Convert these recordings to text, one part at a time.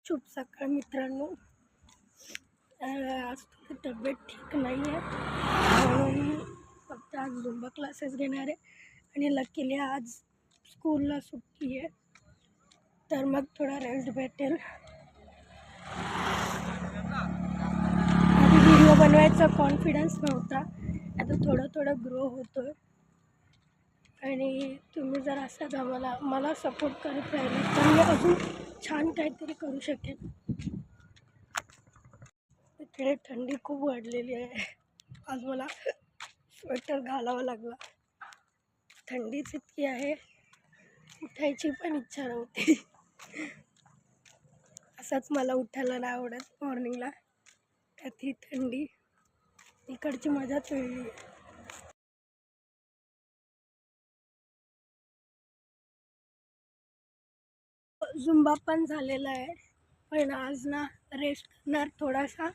शुभ सकाळ मित्रांनो. आज थोडी तब्येत ठीक नाही आहे म्हणून फक्त आज झुंबा क्लासेस घेणार आहे आणि लकीली आज स्कूलला सुट्टी आहे, तर मग थोडा रेस्ट भेटेल. आधी व्हिडिओ बनवायचा कॉन्फिडन्स नव्हता, आता थोडं ग्रो होतो आहे. आणि तुम्ही जर असंच मला सपोर्ट करत राहिले तर मी अजून छान काहीतरी करू शकेन. इकडे थंडी खूप वाढलेली आहे. आज मला स्वेटर घालावं लागला. थंडीच इतकी आहे, उठायची पण इच्छा नव्हती. असंच मला उठायला नाही आवडत मॉर्निंगला, त्यात ही थंडी. इकडची मजाच वेगळी आहे. झुंबा पण झालेला आहे, पण आज ना रेस्ट करणार थोडासा,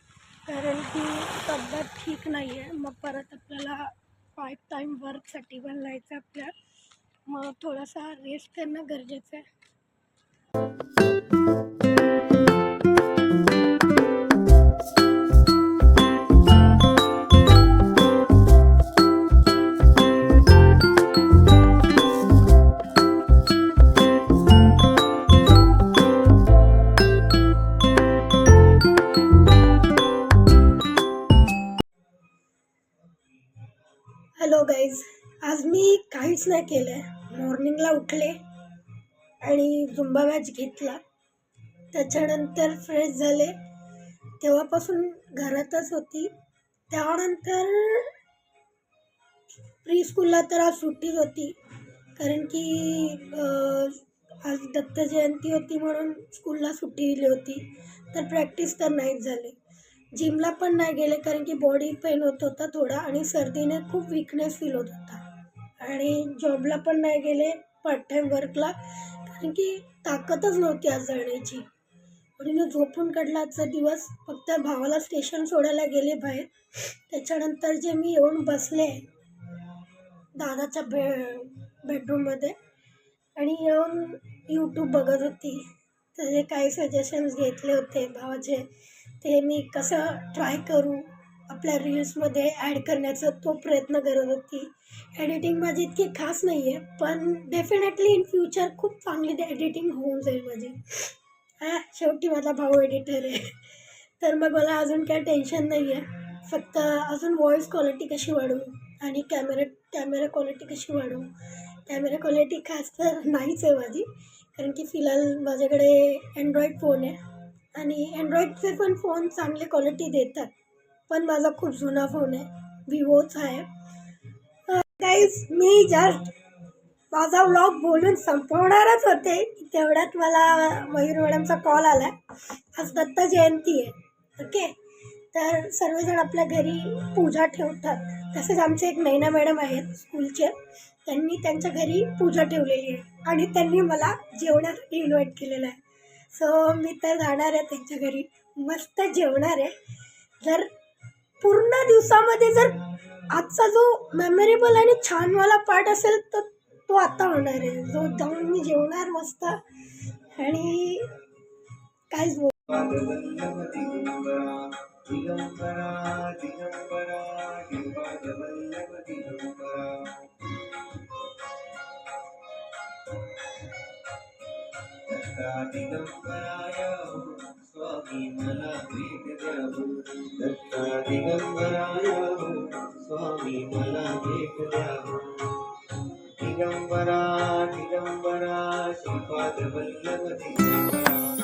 कारण की तब्येत ठीक नाही आहे. मग परत आपल्याला 5 टाईम वर्कसाठी पण जायचं आपल्या, मग थोडासा रेस्ट करणं गरजेचं आहे. हॅलो गाईज, आज मी काहीच नाही केलं आहे. मॉर्निंगला उठले आणि झुंबा मॅच घेतला, त्याच्यानंतर फ्रेश झाले, तेव्हापासून घरातच होती. त्यानंतर प्री स्कूलला तर आज सुट्टीच होती, कारण की आज दत्त जयंती होती म्हणून स्कूलला सुट्टी दिली होती. तर प्रॅक्टिस तर नाहीच झाली. जिमला पण नाही गेले, कारण की बॉडी पेन होत होता थोडा आणि सर्दीने खूप विकनेस फील होत होता. आणि जॉबला पण नाही गेले, पार्ट टाईम वर्कला, कारण की ताकदच नव्हती आज जाण्याची. म्हणून झोपून काढला आजचा दिवस. फक्त भावाला स्टेशन सोडायला गेले बाहेर, त्याच्यानंतर जे मी येऊन बसले दादाच्या बेडरूममध्ये आणि येऊन यूट्यूब बघत होती. त्याचे काही सजेशन्स घेतले होते भावाचे, ते मी कसं ट्राय करू आपल्या रील्समध्ये ॲड करण्याचा तो प्रयत्न करत होती. एडिटिंग माझी इतकी खास नाही आहे, पण डेफिनेटली इन फ्युचर खूप चांगली एडिटिंग होऊन जाईल माझी. शेवटी माझा भाऊ एडिटर आहे, तर मग मला अजून काही टेन्शन नाही आहे. फक्त अजून व्हॉईस क्वालिटी कशी वाढवू आणि कॅमेरा क्वालिटी कशी वाढवू. कॅमेरा क्वालिटी खास तर नाहीच आहे माझी, कारण की फिलहाल माझ्याकडे अँड्रॉईड फोन आहे आणि अँड्रॉईडचे पण फोन चांगले क्वालिटी देतात, पण माझा खूप जुना फोन आहे, विवोचा आहे. गाईज, मी जस्ट माझा व्लॉग बोलून संपवणारच होते, तेवढ्यात मला मयूर मॅडमचा कॉल आला. आज दत्त जयंती आहे, ओके. तर सर्वजण आपल्या घरी पूजा ठेवतात. तसेच आमचे एक नैना मॅडम आहेत स्कूलचे, त्यांनी त्यांच्या घरी पूजा ठेवलेली आहे आणि त्यांनी मला जेवणासाठी इन्व्हाइट केलेलं आहे. सो मी तर जाणार आहे त्यांच्या घरी, मस्त जेवणार आहे. जर पूर्ण दिवसामध्ये जर आजचा जो मेमोरेबल आणि छानवाला पार्ट असेल तर तो आता होणार आहे, जो जाऊन मी जेवणार मस्त आणि काहीच बोल. दिगंबराय स्वामी मला भेट द्यावं. दत्ता दिगंबराय स्वामी मला भेट द्यावं. दिगंबरा दिगंबरा श्रीपाद वल्लभ दिगंबरा.